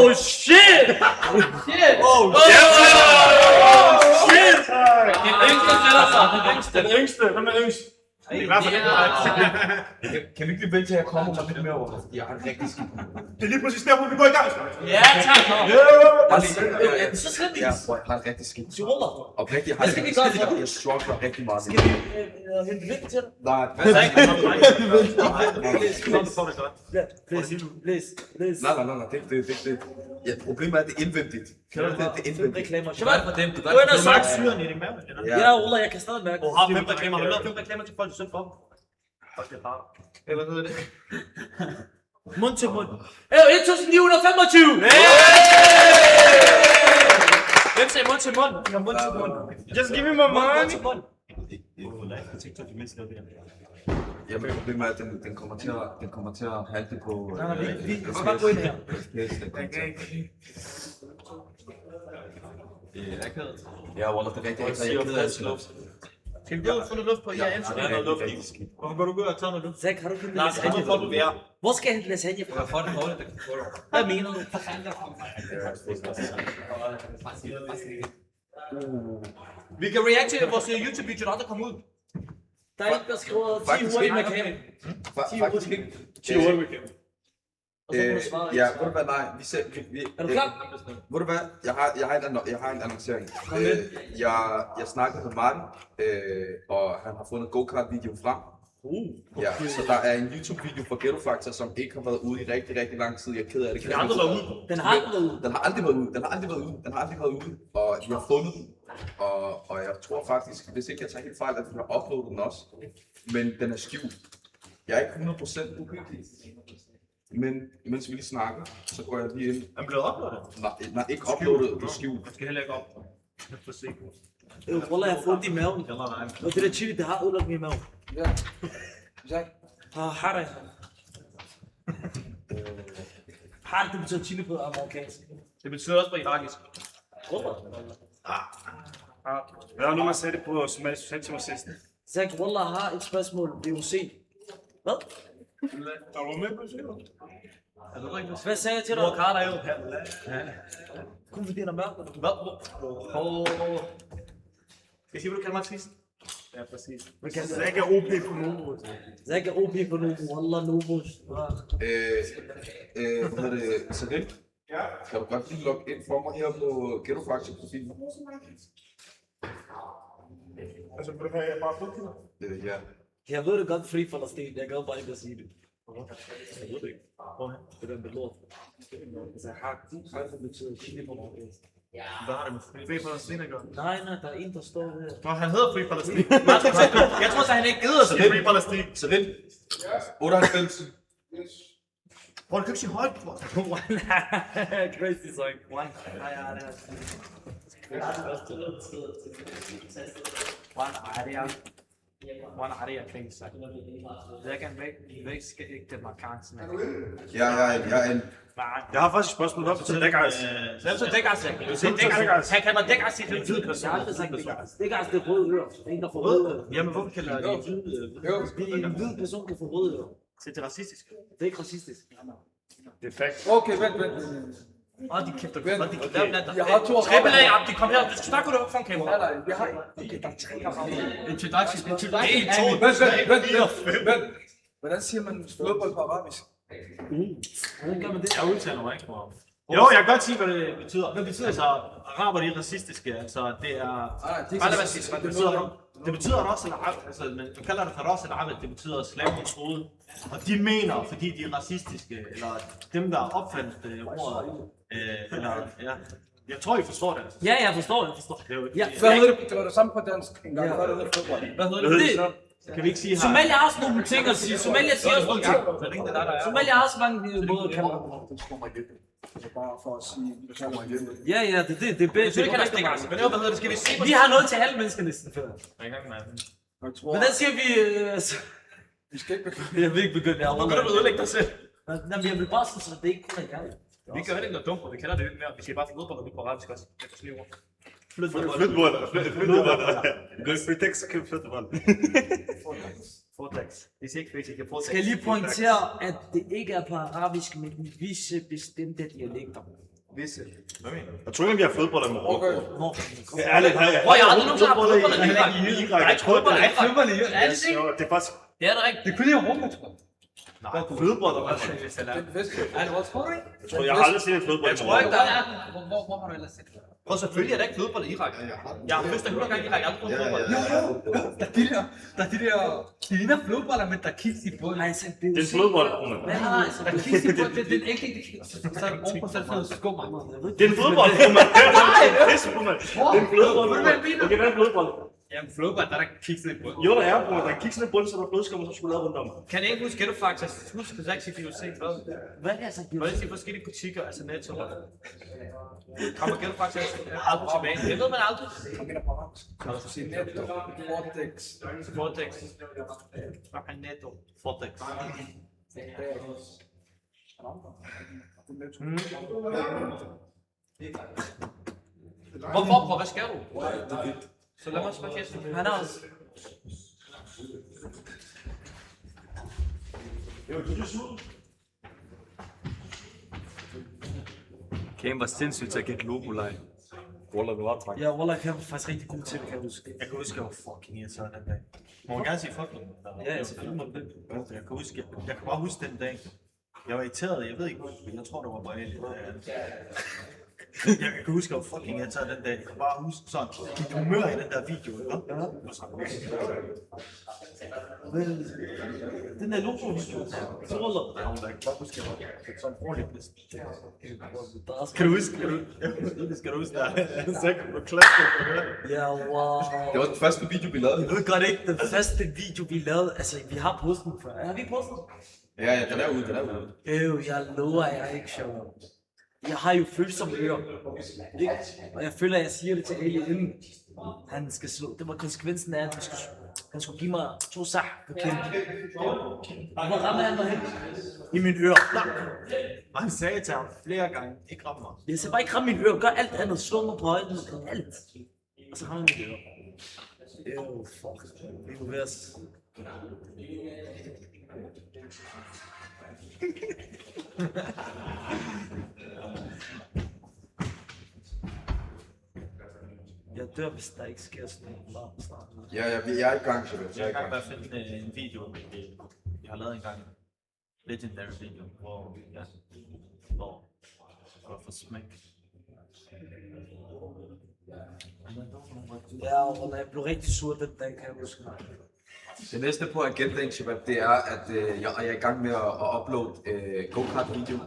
Oh shit! Den yngste. Hvem er yngst? Det er i hvert fald Kan vi ikke lige vente til, at jeg kommer mig lidt mere over? Jeg har en rigtig skidt. Det er lige præcis der, hvor vi går i gang. Ja, tak. Så slemt Ja, bror, jeg har en rigtig skidt. Du ruller. Oprigtigt, Hvad skal vi gøre for? jeg struggler rigtig meget. Skal vi hente vind til dig? Nej, Læs. nej, det. Ja, problemet er, at det er indvendigt. Kan du det? Det er indvendigt. Reklamer. Du gør det for dem. Du gør Gå ind og det for søg. Syren i din mave. Ja, ruller, jeg kan stadig mærke. Du har 5 reklamer. Har du lavet 5 reklamer til folk, du selv for? Fuck, det er bare. Hvad hedder det? Mund til mund. 1925! Hvem sagde mund til mund? Ja, mund til mund. Just give me my Mund money. til mund. Jamen, problemet er, at den kommer til at halte på... Nej, vi skal bare gå ind her. Ja, Wallah, det er rigtig. Jeg er ked af det. Skal vi gå ud og få noget luft på? Jeg elsker noget luft i. Hvorfor går du ud og tager noget luft? Zach, har du købt Nej, lasagne? hvor du er. Hvor skal jeg hente lasagne fra? For det dårligt, det kan få dig. Hvad mener du? Vi kan react til vores YouTube-video, der aldrig kommer ud. Der er en, der skriver 10 Faktisk hurtigt ikke. mekanik. Faktisk ikke. 10 år, vi kan. Og så må du svare. Ja, ved du hvad, nej, Er du klar? Ved du hvad, jeg har en annoncering. Jeg snakkede med Martin, og han har fundet go-kart-videoen frem. Ja, så der er en YouTube-video fra Ghetto Factor, som ikke har været ude i rigtig, rigtig lang tid. Jeg er ked af det. Den har aldrig været ude. Den har aldrig været ude. Og vi har fundet den. Og jeg tror faktisk, hvis ikke jeg tager helt fejl, at vi har uploadet den også. Men den er skjult. Jeg er ikke 100% uhyggelig. Men mens vi lige snakker, så går jeg lige ind. Er den blevet uploadet? Nej, ikke uploadet, det er skjult. Jeg skal heller ikke op. Jeg får se. Wallah, jeg har fået i maven. Og det der chili, det har ødelagt min mave. Ja. Jack. Haray. Haray, det betyder chili på amerikansk. Det betyder også på irakisk. Jeg har nu man sagde det på socialt til mig sidst. Zach, Wallah har et spørgsmål, VOC. Hvad? Er du med på det? Hvad sagde jeg til dig? Hvor kan der jo? Kun fordi han er mørk. Hvad? Skal jeg sige, hvad du kalder mig Thyssen? Ja, præcis. Zach er OP på Novo. Zach er OP på Novo. Wallah, Novo. Hvad hedder det? Sadil? Ja. Kan du godt lige logge ind for mig her på Ghetto Factor profilen? Altså, vil du have bare fodkilder? Ja. Jeg ved det godt, Free Palestine. Jeg gad bare ikke at sige det. Jeg ved det ikke. Det er den lort. Altså, har betyder chili på amerikansk. Hvad har det med Free Palestine at gøre? Nej, der er en, der står her. Nå, han hedder Free Palestine. Jeg tror så, han ikke gider at sige Free Palestine. Sadil? 98. Prøv at købe sin højt. Crazy song. One. Nej, ja, det er. One area thing sagt. Jeg kan væk skal ikke det markant. Jeg er en... Jeg har faktisk et spørgsmål. Hvad betyder dækgas? Hvad betyder dækgas? Han kalder dækgas i den tid. Jeg har aldrig sagt dækgas. Dækgas, det er røde ører. Det er en, der får røde ører. Jamen, hvorfor kalder jeg det? En hvid person kan få røde ører. Så det er racistisk. Det er ikke racistisk. Det er fact. Okay, vent. Åh, de kæfter. Jeg har to Trippel A, de kom her. Du skal snakke ud af foran kameraet. Nej, jeg har ikke. Der er 3 araber. Introduction. Vent. Hvordan siger man fodbold på arabisk? Hvordan gør man det? Jeg udtaler mig ikke for. Jo, jeg kan godt sige, hvad det betyder. Hvad betyder så? Araber, de er racistiske. Altså, det er... Det betyder også, altså, man kalder det for al-Arab, det betyder slavemetode. Og de mener, fordi de er racistiske, eller dem, der opfandt ordet, eller, ja. Jeg tror, I forstår det. Ja, jeg forstår det. Hvad hedder det? Det var det samme på dansk engang. Hvad hedder det fodbold? Hvad hedder det? Kan vi ikke sige her? Somalia har også nogle ting at sige. Somalia siger også nogle ting. Somalia har også mange måder at kalde det. Altså bare for at sige, det kommer igen. Ja, det er bedre. Det kan ikke dække. Men hvad hedder det? Skal vi se? Vi har noget til alle mennesker næsten før. Hvordan siger vi... Vi skal ikke begynde. Jeg vil ikke begynde. Jeg Nu kan du ødelægge dig selv. Nej, jeg vil bare sige, så det ikke kun er jeg. Vi gør heller ikke noget dumt, og vi kalder det ikke mere. Vi siger bare fodbold, og vi på arabisk også. Jeg kan ord. Flytbold. Gå i Fritex, så kan vi flyttebold. Fortex. Det er ikke faktisk, jeg Skal jeg lige pointere, at det ikke er på arabisk, men i visse bestemte dialekter. Visse. Hvad mener du? Jeg tror ikke, vi har fodbold i Marokko. Ærligt, hvor jeg aldrig nogensinde har fodbold i Irak. Jeg tror, fodbold i Irak. Er det ikke? Det er faktisk... Det er det rigtigt. Det kunne jeg Europa, tror jeg. Nej, fodbold er også. Jeg tror, jeg har aldrig set en fodbold i Marokko. Jeg tror ikke, der er... Hvor har du ellers set det? Og selvfølgelig er der ikke fodbold i Irak. Jeg har høstet 100 gange i Irak, jeg har aldrig prøvet fodbold. Der er de der ligner flodboller, men der kiks i bunden. Nej, Det er en fodbold. Der kiks i bunden, det er en ægte kiks. Så er der ovenpå sådan noget skum. Det er en fodbold. Det er en flodbold. Okay, hvad er en flodbold? Jamen flodbold, der er der kikset i bunden. Jo, der er, bror. Der er kikset i bunden, så der er blødskum, og så skulle lade rundt om. Kan I ikke huske Ghetto Factor? Husk, at jeg ikke sige VOC. Hvad er det så? Hvordan siger forskellige butikker, altså Netto? Kommer Ghetto Factor aldrig tilbage? Det ved man aldrig. Jeg mener på arabisk. Så er der sige Netto, Vortex. Vortex. Netto. Fortex. Hvorfor, bror? Hvad skal du? Så lad mig smage kæsten. Han er også. Cam var sindssygt til at gætte logo-leg. Wallah, du var træk. Ja, Wallah, jeg var faktisk rigtig god til det, kan jeg huske. Jeg kan huske, jeg var fucking irriteret den dag. Må man gerne sige fucking? Ja, selvfølgelig må det. Jeg kan huske, jeg kan bare huske den dag. Jeg var irriteret, jeg ved ikke, jeg tror, det var bare Jeg kan huske, hvor fucking jeg tager den dag. Jeg kan bare huske sådan, mit humør i den der video, ikke? Den der logo-video, så ruller der. Jeg kan bare huske, at jeg sådan ordentligt næsten. Kan du huske, skal du huske, der er sikkert på klasse. Ja, wow. Det var den første video, vi lavede. Jeg ved godt ikke, den første video vi lavede, altså vi har postet den før. Har vi postet den? Ja, den er ude. Jeg lover, jeg er ikke sjov. Jeg har jo følsomme ører. Ikke? Og jeg føler, at jeg siger det til Ali inden han skal slå. Det var konsekvensen af, at han skulle give mig 2 sag på kæmpe. Hvor rammer han mig hen? I mine ører. Og han sagde til ham flere gange, ikke ramme mig. Jeg sagde bare ikke ramme mine ører. Gør alt andet. Slå mig på højden. Alt. Og så rammer mine ører. Fuck. Det er jo værst. Jeg dør, hvis der ikke sker sådan noget snart. Ja, jeg er i gang, Shabab. Jeg er i gang med at finde en video, jeg har lavet en gang. Legendary video, hvor jeg får smæk. Ja, og jeg blev rigtig sur den dag, kan jeg huske. Det næste på agendaen, Shabab, det er, at jeg er i gang med at uploade go-kart-video.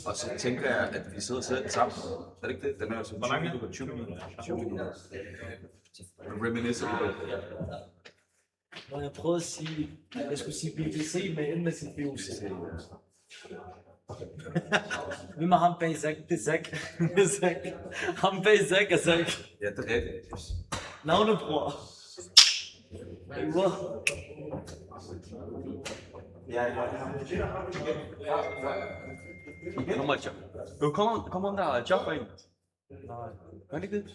Og så tænker jeg, at vi sidder og ser den sammen. Er det ikke det? Den er jo sådan 20 minutter. 20 minutter. Reminisce a little bit. Når jeg prøvede at sige, at jeg skulle sige BBC med enden af sin bios. Hvem er ham bag Zach? Det er Zach. Ham bag Zach er Zach. Ja, det er rigtigt. Navnebror. Hvor? Kommer Job. Jo, kommer der Job ind? Nej. Gør det ikke det?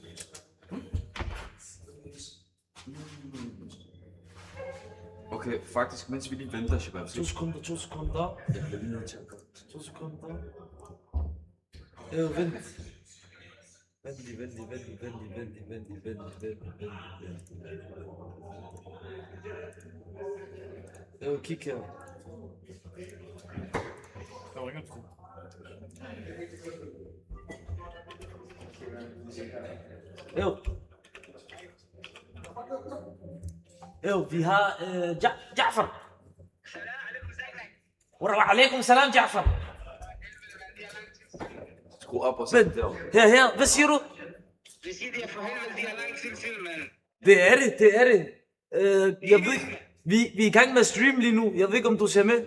Okay, faktisk, mens vi lige venter, Shabab. 2 sekunder. Jeg bliver lige nødt til at gå. 2 sekunder. Vent. Vent lige. Kig her. Der var ingen tro. Vi har Ja'far. Wa alaikum salam, Ja'far. Skru op og sæt derovre. Her. Hvad siger du? Det siger de for helvede, de har lang tid til, mand. Det er det. Jeg ved ikke. Vi er i gang med at streame lige nu. Jeg ved ikke, om du ser med.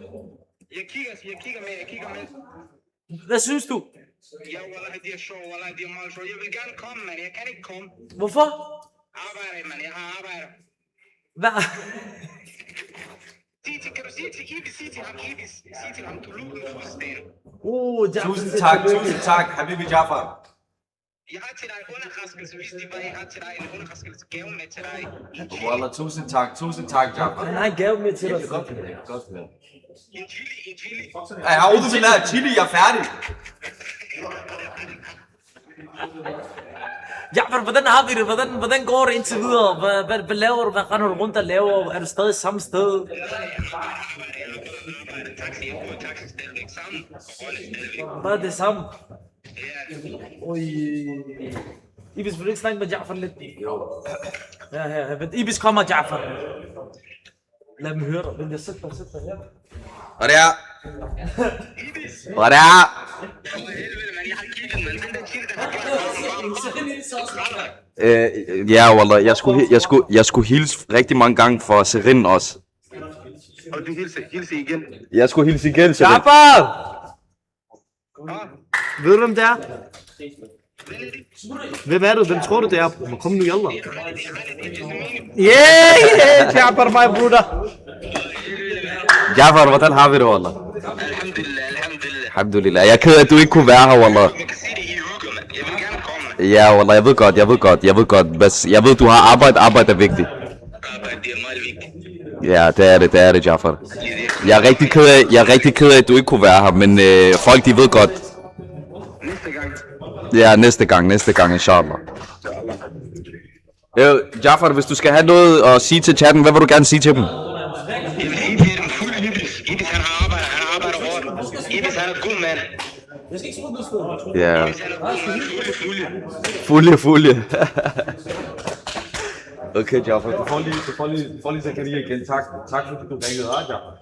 Jeg kigger med. Hvad synes du? Ja, wallah, de er sjov, wallah, de er meget sjov. Jeg vil gerne komme, mand. Jeg kan ikke komme. Hvorfor? Arbejde, mand. Jeg har arbejde. Hvad? Kan du sige til Ibis? Sig til ham, du lukker med fuldstændig. Tusind tak, Habibi Ja'far. Jeg har til dig en underraskelse, hvis de bare har til dig en underraskelse gave med til dig. Wallah, tusind tak, Ja'far. Han har en gave med til dig. Godt høre. En chili. Jeg har ude til at chili, jeg er færdig. Ja'far, hvordan har vi det? Hvordan går det indtil videre? Hvad laver du? Hvad render du rundt og laver? Er du stadig samme sted? Jeg arbejder taxi, jeg bor i taxi stadigvæk sammen. Hvad er det samme? Ja. Ibis, vil du ikke snakke med Ja'far lidt? Ja. Vent, Ibis kommer, Ja'far. Lad dem høre dig. Vent, jeg sætter dig her. Og det er. For helvede, mand. Jeg har kigget, mand. Den der chili, der har Ja, wallah, jeg skulle hilse rigtig mange gange for Serin også. Og du hilse igen. Jeg skulle hilse igen, Serin. Ja'far! Ved du, hvem det er? Hvem er du? Hvem tror du, det er? Kom nu, yallah. Yeah, Ja'far, my brother. Ja'far, hvordan har vi det, wallah? Alhamdulillah. Jeg er ked af, at du ikke kunne være her, wallah. Jeg kan sige det i uger, mand. Jeg vil gerne komme. Ja, wallah, jeg ved godt. Bas, jeg ved, du har arbejde er vigtigt. Arbejde, det er meget vigtigt. Ja, det er det, Ja'far. Jeg er rigtig ked af, at du ikke kunne være her, men folk, de ved godt. Næste gang. Ja, næste gang, inshallah. Ja'far, hvis du skal have noget at sige til chatten, hvad vil du gerne sige til dem? Jeg vil sige til dem fuld Ibis. Ibis, han arbejder hårdt. Ibis, han er god mand. Ja. Fulje. Okay, Jaffer. Du får lige Zakaria igen. Tak fordi du ringede, Jaffer.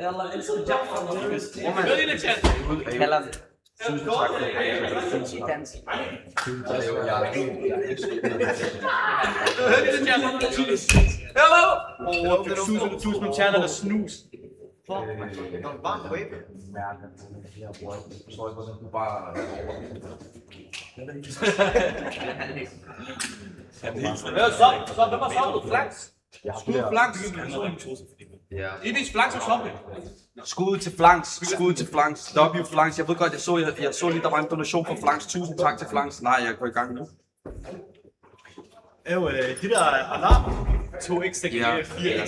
يلا اسم جعفر Kalder Tusind tak for det. Tusind tjerner, der snus. Stop, hvem har stoppet? Flanks. Skud flanks. Ibis flanks og stoppe. Skud til flanks. W flanks. Jeg ved godt, jeg så lige, der var en donation for flanks. Tusind tak til flanks. Nej, jeg går i gang nu. De der alarm. 2x, der giver 4.